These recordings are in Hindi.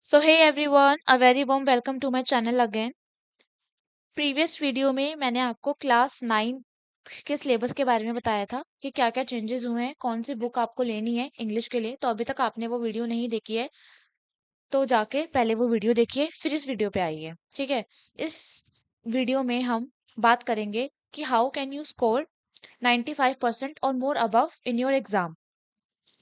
So hey everyone, a very warm welcome to my channel again. Previous video में मैंने आपको क्लास 9 के सिलेबस के बारे में बताया था कि क्या क्या चेंजेस हुए हैं, कौन सी बुक आपको लेनी है इंग्लिश के लिए। तो अभी तक आपने वो वीडियो नहीं देखी है तो जाके पहले वो वीडियो देखिए, फिर इस वीडियो पे आइए। ठीक है। इस वीडियो में हम बात करेंगे कि हाउ कैन यू स्कोर 95% और मोर अबव इन योर एग्जाम।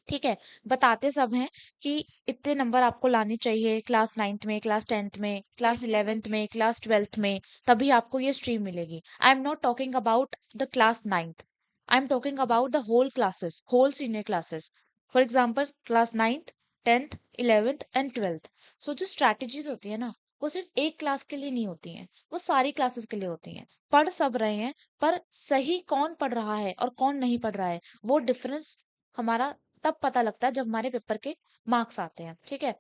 ठीक है। बताते सब हैं कि इतने नंबर आपको लाने चाहिए क्लास 9th में, क्लास 10th में, क्लास 11th में, क्लास 12th में, तभी आपको ये स्ट्रीम मिलेगी। I am not talking about the class 9th, I am talking about the whole classes, whole senior classes. For example class 9th, 10th, 11th and 12th। So जो स्ट्रैटेजीज होती है ना, वो सिर्फ एक क्लास के लिए नहीं होती हैं, वो सारी क्लासेस के लिए होती हैं। पढ़ सब रहे हैं, पर सही कौन पढ़ रहा है और कौन नहीं पढ़ रहा है, वो डिफरेंस हमारा तब पता लगता है जब हमारे पेपर के मार्क्स आते हैं। ठीक है।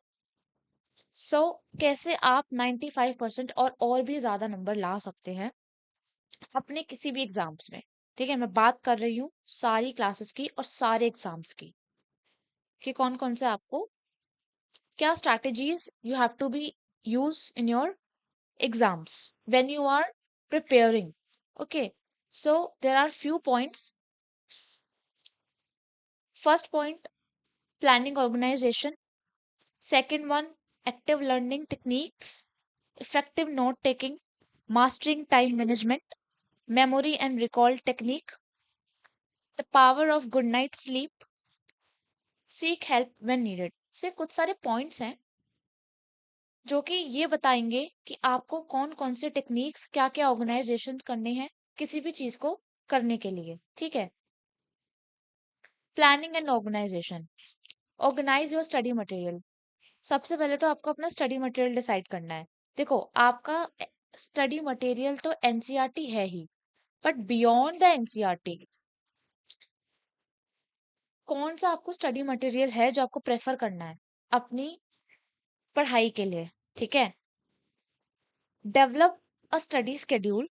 सो कैसे आप 95% और भी ज्यादा नंबर ला सकते हैं अपने किसी भी एग्जाम्स में। ठीक है। मैं बात कर रही हूँ सारी क्लासेस की और सारे एग्जाम्स की, कि कौन कौन से आपको क्या strategies you have to be use in your exams when you are preparing. Okay, so there are few points. First point, planning organization. Second one, active learning techniques, effective note taking, mastering time management, memory and recall technique, the power of good night sleep, seek help when needed। से कुछ सारे पॉइंट्स हैं जो कि ये बताएंगे कि आपको कौन कौन से टेक्निक्स, क्या क्या ऑर्गेनाइजेशन करने हैं किसी भी चीज को करने के लिए। ठीक है। Planning and organisation. Organise your study material. सबसे पहले तो आपको अपना स्टडी मटेरियल डिसाइड करना है। देखो, आपका स्टडी मटेरियल तो एनसीईआरटी है ही, बट बियॉन्ड द एनसीईआरटी कौन सा आपको स्टडी मटेरियल है जो आपको प्रेफर करना है अपनी पढ़ाई के लिए। ठीक है। Develop a study schedule.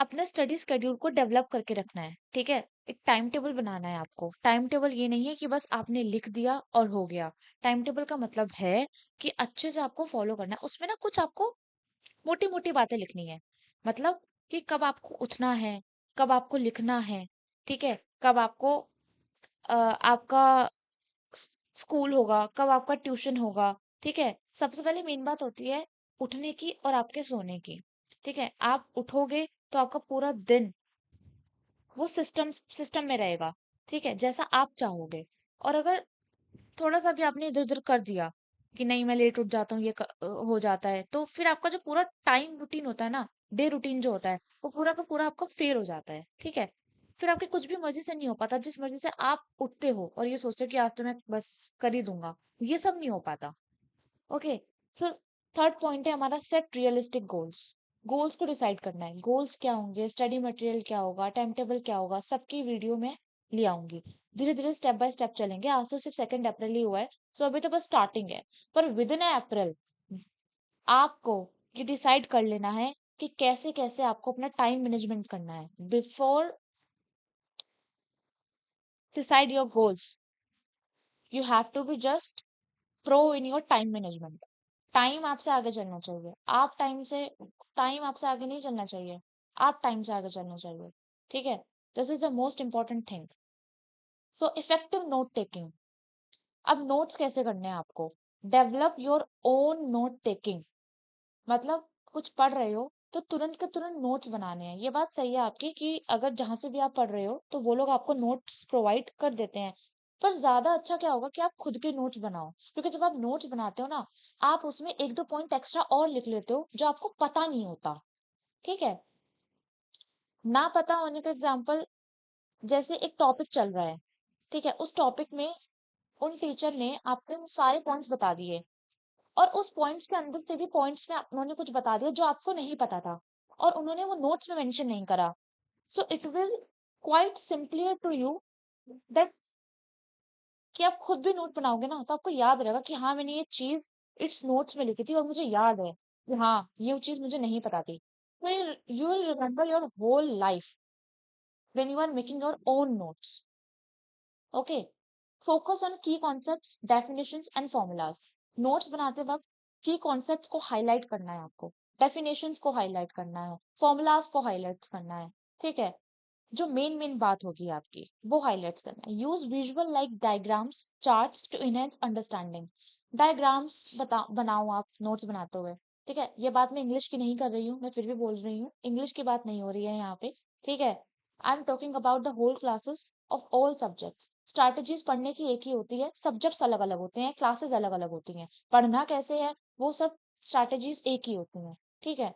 अपने स्टडी स्केड्यूल को डेवलप करके रखना है। ठीक है। एक टाइम टेबल बनाना है आपको। टाइम टेबल ये नहीं है कि बस आपने लिख दिया और हो गया। टाइम टेबल का मतलब है कि अच्छे से आपको फॉलो करना है। उसमें ना कुछ आपको मोटी मोटी बातें लिखनी है। मतलब कि कब आपको उठना है, कब आपको लिखना है। ठीक है। कब आपको आपका स्कूल होगा, कब आपका ट्यूशन होगा। ठीक है। सबसे पहले मेन बात होती है उठने की और आपके सोने की। ठीक है। आप उठोगे तो आपका पूरा दिन वो सिस्टम सिस्टम में रहेगा। ठीक है, जैसा आप चाहोगे। और अगर थोड़ा सा भी आपने इधर उधर कर दिया कि नहीं मैं लेट उठ जाता हूँ, हो जाता है, तो फिर आपका जो पूरा टाइम रूटीन होता है ना, डे रूटीन जो होता है, वो पूरा का पूरा आपका फेल हो जाता है। ठीक है। फिर आपकी कुछ भी मर्जी से नहीं हो पाता। जिस मर्जी से आप उठते हो और ये सोचते हो कि आज तो मैं बस कर ही दूंगा, ये सब नहीं हो पाता। ओके। सो थर्ड पॉइंट है हमारा, सेट रियलिस्टिक गोल्स। गोल्स को डिसाइड करना है। गोल्स क्या होंगे, स्टडी मटेरियल क्या होगा, टाइम टेबल क्या होगा, सबकी वीडियो में ले आऊंगी। धीरे धीरे स्टेप बाय स्टेप चलेंगे। आज तो सिर्फ 2 अप्रैल ही हुआ है, सो अभी तो बस स्टार्टिंग है। पर विद इन अप्रैल आपको ये डिसाइड कर लेना है कि कैसे कैसे आपको अपना टाइम मैनेजमेंट करना है। Before decide your goals, you have to be just pro in your time management. Time आपसे आगे चलना चाहिए। टाइम आपसे आगे नहीं चलना चाहिए, आप टाइम से आगे चलना चाहिए। ठीक है। This is the most important thing. So effective note taking. अब नोट्स कैसे करने हैं आपको। Develop your own note taking. मतलब कुछ पढ़ रहे हो तो तुरंत के तुरंत नोट्स बनाने हैं। ये बात सही है आपकी कि अगर जहां से भी आप पढ़ रहे हो तो वो लोग आपको नोट्स प्रोवाइड कर देते हैं, पर ज्यादा अच्छा क्या होगा कि आप खुद के नोट्स बनाओ। क्योंकि जब आप नोट्स बनाते हो ना, आप उसमें एक दो पॉइंट एक्स्ट्रा और लिख लेते हो जो आपको पता नहीं होता। ठीक है। ना पता होने का एग्जाम्पल, जैसे एक टॉपिक चल रहा है। ठीक है। उस टॉपिक में उन टीचर ने आपको वो सारे पॉइंट्स बता दिए, और उस पॉइंट्स के अंदर से भी पॉइंट्स में उन्होंने कुछ बता दिया जो आपको नहीं पता था, और उन्होंने वो नोट्स में मेंशन नहीं करा। So it will quite simplier to you that कि आप खुद भी नोट बनाओगे ना तो आपको याद रहेगा कि हाँ मैंने ये चीज इट्स नोट्स में लिखी थी और मुझे याद है कि हाँ ये चीज मुझे नहीं पता थी। तो you will remember your whole life when you are making your own notes. Okay. Focus on key concepts, definitions and formulas. Notes बनाते वक्त की कॉन्सेप्ट्स को हाईलाइट करना है आपको, डेफिनेशंस को हाईलाइट करना है, फॉर्मूलाज को हाईलाइट करना है, ठीक है। जो मेन मेन बात होगी आपकी वो हाईलाइट्स करना है। Use visual like diagrams charts to enhance understanding. Diagrams बनाओ आप नोट्स बनाते हुए, ठीक है। ये बात मैं इंग्लिश की नहीं कर रही हूँ, मैं फिर भी बोल रही हूँ, इंग्लिश की बात नहीं हो रही है यहाँ पे, ठीक है। I am talking about the whole classes of all subjects. Strategies पढ़ने की एक ही होती है, सब्जेक्ट्स अलग अलग होते हैं, क्लासेस अलग अलग होती हैं, पढ़ना कैसे है वो सब स्ट्रैटेजीज एक ही होती हैं, ठीक है।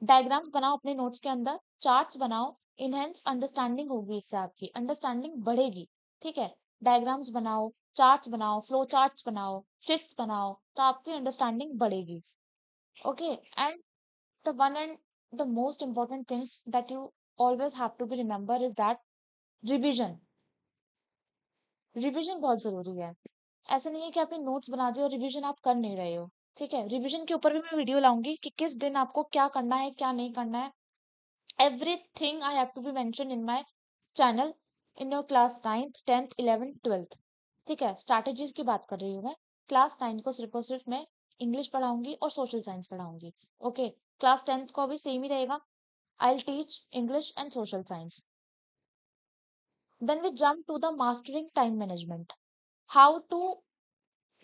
डायग्राम्स बनाओ अपने नोट्स के अंदर, चार्ट्स बनाओ, इनहेंस अंडरस्टैंडिंग होगी, इससे आपकी अंडरस्टैंडिंग बढ़ेगी, ठीक है। डायग्राम्स बनाओ, चार्ट्स बनाओ, फ्लो चार्ट्स बनाओ, शीट्स बनाओ, तो आपकी अंडरस्टैंडिंग बढ़ेगी, okay. And the one and the most important things that you always have to be remember is that revision. Revision बहुत जरूरी है। ऐसा नहीं है कि आपने नोट्स बना दिए और रिवीजन आप कर नहीं रहे हो, ठीक है। रिवीजन के ऊपर भी मैं वीडियो लाऊंगी कि किस दिन आपको क्या करना है क्या नहीं करना है। Everything I have to be mentioned in my channel in your class 9th 10th 11th 12th, ठीक है। स्ट्रैटेजीज की बात कर रही हूँ मैं। क्लास 9 को सिर्फ और सिर्फ मैं इंग्लिश पढ़ाऊंगी और सोशल साइंस पढ़ाऊंगी, ओके। क्लास 10th को भी सेम ही रहेगा, I will teach English and social science. Then we jump to the mastering time management. How to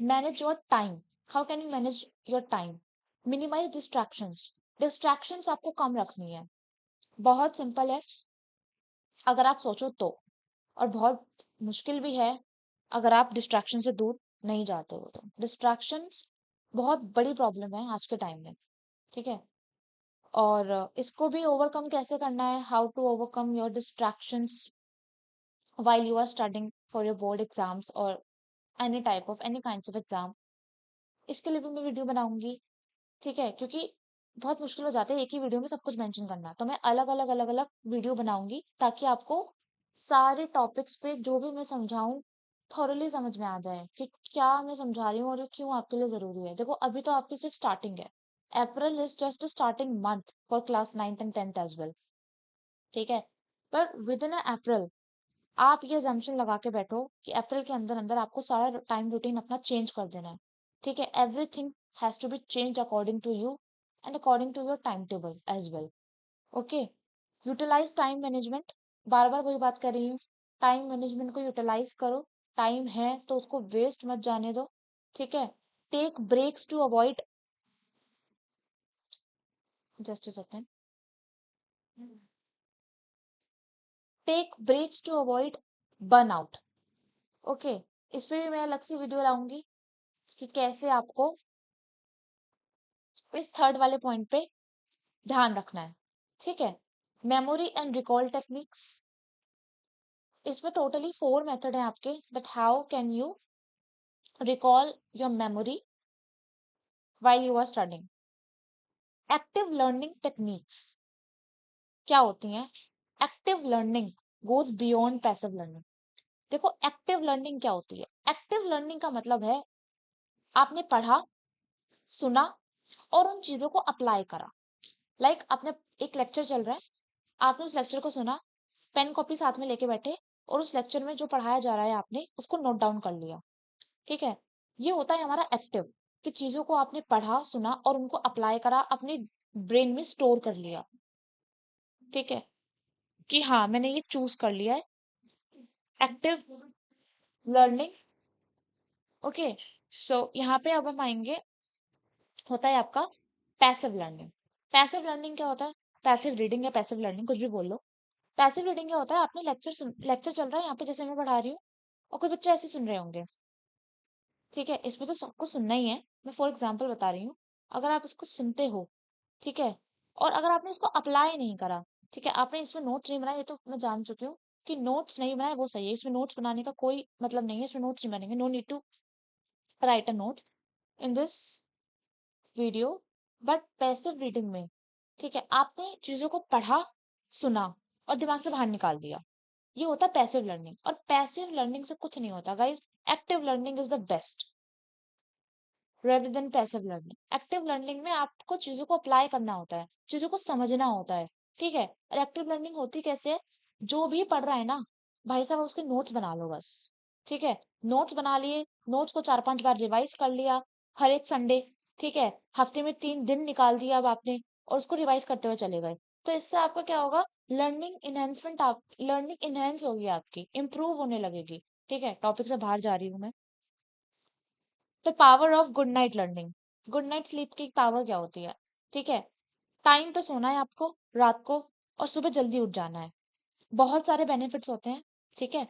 manage your time, how can you manage your time. Minimise distractions. Distractions आपको कम रखनी है, बहुत सिंपल है अगर आप सोचो तो, और बहुत मुश्किल भी है अगर आप डिस्ट्रैक्शन से दूर नहीं जाते हो तो। डिस्ट्रैक्शंस बहुत बड़ी प्रॉब्लम है आज के टाइम में, ठीक है। और इसको भी ओवरकम कैसे करना है, how to overcome your distractions while you are studying for your board exams or any type of any kinds of exam, इसके लिए भी मैं वीडियो बनाऊंगी, ठीक है। क्योंकि बहुत मुश्किल हो जाता है एक ही वीडियो में सब कुछ मेंशन करना, तो मैं अलग अलग वीडियो बनाऊंगी ताकि आपको सारे टॉपिक्स पे जो भी मैं समझाऊं थॉरली समझ में आ जाए कि क्या मैं समझा रही हूँ और ये क्यों आपके लिए जरूरी है। देखो अभी तो आपकी सिर्फ स्टार्टिंग है, April is just a starting month for class 9th and 10th as well, ठीक है। पर विद इन अप्रैल आप ये assumption लगा के बैठो कि अप्रैल के अंदर अंदर आपको सारा टाइम रूटीन अपना चेंज कर देना है, ठीक है। Everything has to be change according to you and according to your time table as well, okay. Utilise time management, बार बार वही बात कर रही हूँ, टाइम मैनेजमेंट को यूटिलाइज करो। टाइम है तो उसको वेस्ट मत जाने दो, ठीक है। Take breaks to avoid, just a second, take breaks to avoid burnout, okay. इस पे भी मैं अलग से वीडियो लाऊंगी कि कैसे आपको इस थर्ड वाले पॉइंट पे ध्यान रखना है, ठीक है। मेमोरी एंड रिकॉल टेक्निक्स, इसमें टोटली 4 मेथड है आपके, that how can you recall your memory while you are studying. Active learning techniques क्या होती हैं। Active learning goes beyond passive learning. देखो एक्टिव लर्निंग क्या होती है, एक्टिव लर्निंग का मतलब है आपने पढ़ा, सुना और उन चीजों को अप्लाई करा। लाइक आपने एक लेक्चर चल रहा है, आपने उस लेक्चर को सुना, पेन कॉपी साथ में लेके बैठे और उस लेक्चर में जो पढ़ाया जा रहा है आपने उसको नोट डाउन कर लिया, ठीक है। ये होता है हमारा एक्टिव, कि चीजों को आपने पढ़ा सुना और उनको अप्लाई करा, अपने ब्रेन में स्टोर कर लिया, ठीक है। कि हाँ मैंने ये चूज कर लिया है, एक्टिव लर्निंग, ओके। सो यहाँ पे अब हम आएंगे, होता है आपका पैसिव लर्निंग। पैसिव लर्निंग क्या होता है, पैसिव रीडिंग या पैसिव लर्निंग कुछ भी बोल लो। पैसिव रीडिंग क्या होता है, आपने लेक्चर चल रहा है यहाँ पे जैसे मैं पढ़ा रही हूँ और कोई बच्चे ऐसे सुन रहे होंगे, ठीक है। इसमें तो सबको सुनना ही है, मैं फॉर एग्जाम्पल बता रही हूँ। अगर आप इसको सुनते हो, ठीक है, और अगर आपने इसको अप्लाई नहीं करा, ठीक है, आपने इसमें नोट्स नहीं बनाए, ये तो मैं जान चुकी हूँ कि नोट्स नहीं बनाए वो सही है, इसमें नोट्स बनाने का कोई मतलब नहीं है, इसमें नोट्स नहीं बनेंगे, no need to write a note in this video. But passive reading में, ठीक है, आपने चीजों को पढ़ा सुना और दिमाग से बाहर निकाल दिया, ये होता है पैसिव लर्निंग। और पैसिव लर्निंग से कुछ नहीं होता guys, active learning is the best rather than passive learning. Active learning में आपको चीजों को अप्लाई करना होता है, चीजों को समझना होता है, ठीक है। और एक्टिव लर्निंग होती कैसे है, जो भी पढ़ रहा है ना भाई साहब उसके नोट्स बना लो बस, ठीक है। नोट्स बना लिए, नोट्स को 4-5 बार रिवाइज कर लिया हर एक संडे, ठीक है। हफ्ते में 3 दिन निकाल दिया अब आपने और उसको रिवाइज करते हुए चले गए। तो इससे आपका क्या होगा, लर्निंग इनहेंस होगी आपकी, इंप्रूव होने लगेगी। ठीक है, टॉपिक से बाहर जा रही हूँ मैं। The power of good night learning. Good night sleep की पावर क्या होती है, ठीक है। टाइम पे सोना है आपको रात को, और सुबह जल्दी उठ जाना है। बहुत सारे बेनिफिट्स होते हैं, ठीक है।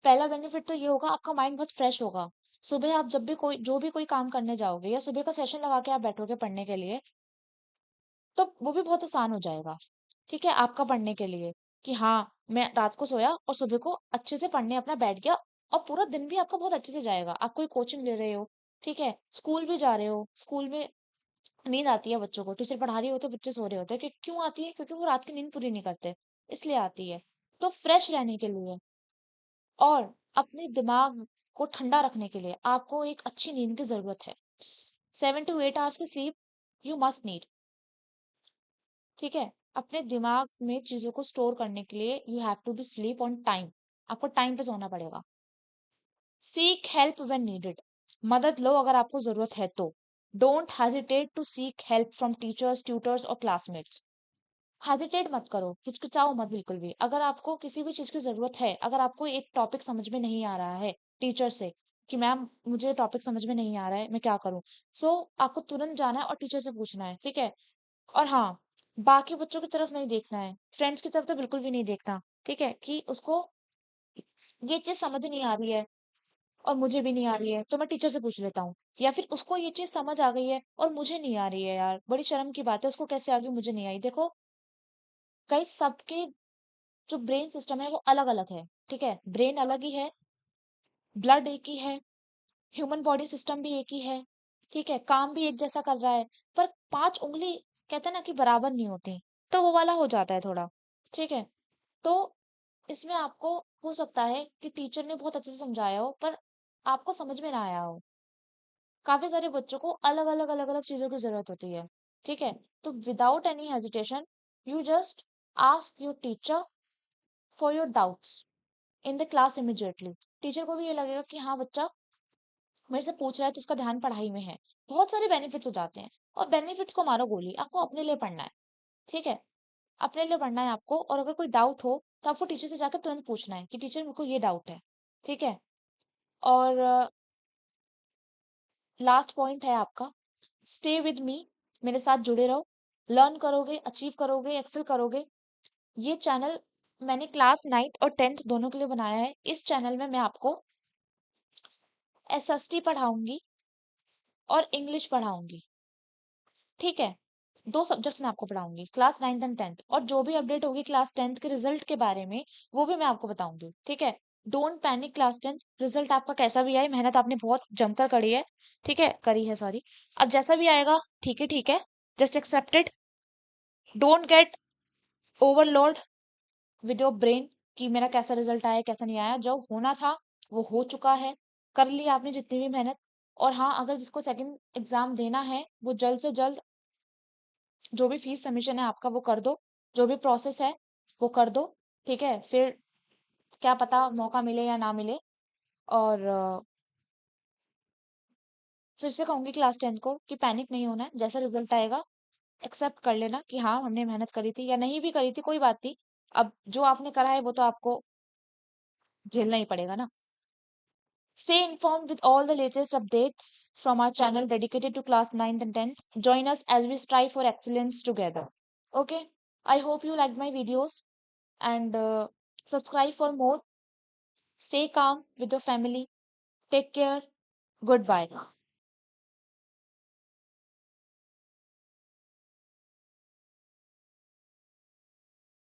पहला बेनिफिट तो ये होगा, आपका माइंड बहुत फ्रेश होगा। सुबह आप जब भी कोई जो भी कोई काम करने जाओगे, या सुबह का सेशन लगा के आप बैठोगे पढ़ने के लिए, तो वो भी बहुत आसान हो जाएगा, ठीक है, आपका पढ़ने के लिए। कि हाँ, मैं रात को सोया और सुबह को अच्छे से पढ़ने अपना बैठ गया, और पूरा दिन भी आपका बहुत अच्छे से जाएगा। आप कोई कोचिंग ले रहे हो, ठीक है, स्कूल भी जा रहे हो, स्कूल में नींद आती है बच्चों को, टीचर पढ़ा रही होते, बच्चे सो रहे होते हैं, कि क्यों आती है, क्योंकि वो रात की नींद पूरी नहीं करते, इसलिए आती है। तो फ्रेश रहने के लिए और अपने दिमाग को ठंडा रखने के लिए आपको एक अच्छी नींद की जरूरत है। 7 to 8 आवर्स की स्लीप यू मस्ट नीड, ठीक है। अपने दिमाग में चीजों को स्टोर करने के लिए you have to be sleep on time. आपको टाइम पे सोना पड़ेगा। Seek help when needed. मदद लो अगर आपको जरूरत है तो। Don't hesitate to seek help from teachers, tutors और क्लासमेट्स। हेजिटेट मत करो, हिचकिचाओ मत बिल्कुल भी। अगर आपको किसी भी चीज की जरूरत है, अगर आपको एक टॉपिक समझ में नहीं आ रहा है टीचर से, कि मैम मुझे टॉपिक समझ में नहीं आ रहा है, मैं क्या करूं, सो आपको तुरंत जाना है और टीचर से पूछना है, ठीक है। और हाँ, बाकी बच्चों की तरफ नहीं देखना है, फ्रेंड्स की तरफ तो बिल्कुल भी नहीं देखना, ठीक है, कि उसको ये चीज समझ नहीं आ रही है और मुझे भी नहीं आ रही है, तो मैं टीचर से पूछ लेता हूँ। या फिर उसको ये चीज समझ आ गई है और मुझे नहीं आ रही है, यार बड़ी शर्म की बात है, उसको कैसे आ गई मुझे नहीं आई। देखो, कई सबके जो ब्रेन सिस्टम है वो अलग अलग है, ठीक है। ब्रेन अलग ही है, ब्लड एक ही है, ह्यूमन बॉडी सिस्टम भी एक ही है, ठीक है, काम भी एक जैसा कर रहा है, पर 5 उंगली कहते हैं ना कि बराबर नहीं होती, तो वो वाला हो जाता है थोड़ा, ठीक है। तो इसमें आपको हो सकता है कि टीचर ने बहुत अच्छे से समझाया हो, पर आपको समझ में ना आया हो। काफी सारे बच्चों को अलग अलग चीजों की जरूरत होती है, ठीक है। तो without any hesitation, you just ask your teacher for your doubts in the class immediately. Teacher को भी ये लगेगा कि हाँ, बच्चा मेरे से पूछ रहा है तो उसका ध्यान पढ़ाई में है। बहुत सारे बेनिफिट्स हो जाते हैं। और बेनिफिट्स को मारो गोली, आपको अपने लिए पढ़ना है, ठीक है। अपने लिए पढ़ना है आपको, और अगर कोई डाउट हो तो आपको टीचर से जाकर तुरंत पूछना है कि टीचर मेरे को ये डाउट है, ठीक है। और लास्ट पॉइंट है आपका, स्टे विद मी। मेरे साथ जुड़े रहो, लर्न करोगे, अचीव करोगे, एक्सेल करोगे। ये चैनल मैंने क्लास 9th और 10th दोनों के लिए बनाया है। इस चैनल में मैं आपको एसएसटी पढ़ाऊंगी और इंग्लिश पढ़ाऊंगी, ठीक है। 2 सब्जेक्ट्स मैं आपको पढ़ाऊंगी, क्लास 9th एंड 10th, और जो भी अपडेट होगी क्लास 10th के रिजल्ट के बारे में, वो भी मैं आपको बताऊंगी, ठीक है। Don't panic, class 10th result आपका कैसा भी आए, मेहनत आपने बहुत जमकर करी है, ठीक है, करी है, सॉरी। अब जैसा भी आएगा, ठीक है, ठीक है, just accepted. Don't get overload with your brain कि मेरा कैसा रिजल्ट आया, कैसा नहीं आया। जो होना था वो हो चुका है, कर ली आपने जितनी भी मेहनत। और हाँ, अगर जिसको सेकंड एग्जाम देना है, वो जल्द से जल्द जो भी फीस सबमिशन है आपका वो कर दो, जो भी प्रोसेस है वो कर दो, ठीक है। फिर क्या पता मौका मिले या ना मिले। और फिर से कहूंगी क्लास 10th को कि पैनिक नहीं होना है, जैसा रिजल्ट आएगा एक्सेप्ट कर लेना कि हाँ, हमने मेहनत करी थी या नहीं भी करी थी, कोई बात नहीं। अब जो आपने करा है वो तो आपको झेलना ही पड़ेगा ना। Stay informed with all the latest updates from our channel dedicated to class 9th and 10th. Join us as we strive for excellence together. Okay, I hope you liked my videos, and subscribe for more. Stay calm with your family. Take care. Goodbye.